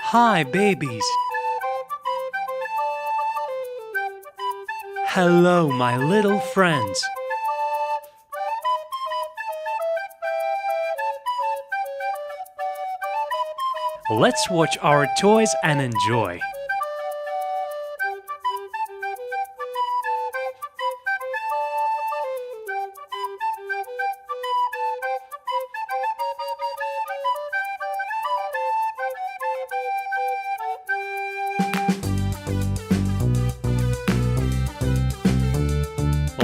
Hi, babies. Hello, my little friends. Let's watch our toys and enjoy.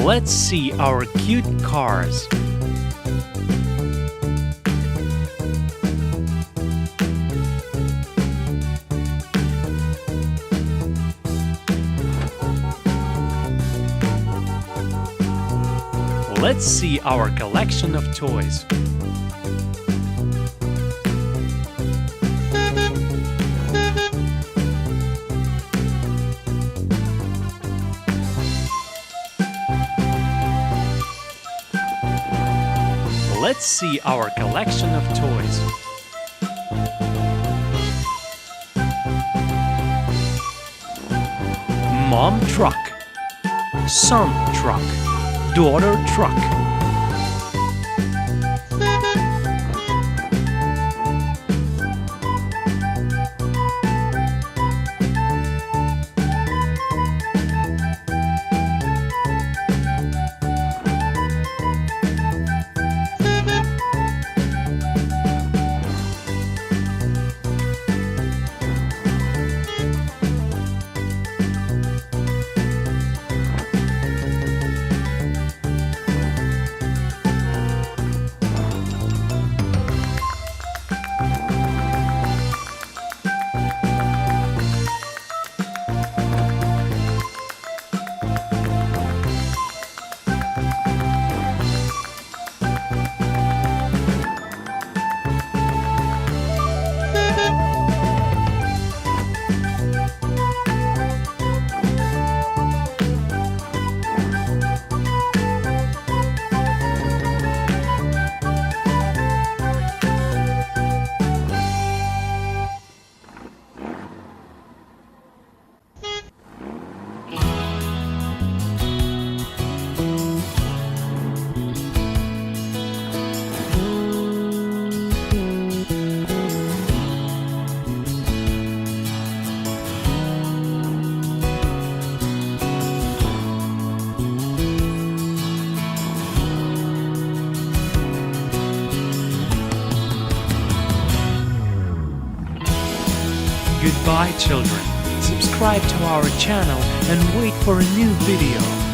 Let's see our cute cars. Let's see our collection of toys. Let's see our collection of toys. Mom truck, son truck, daughter truck. Goodbye, children. Subscribe to our channel and wait for a new video.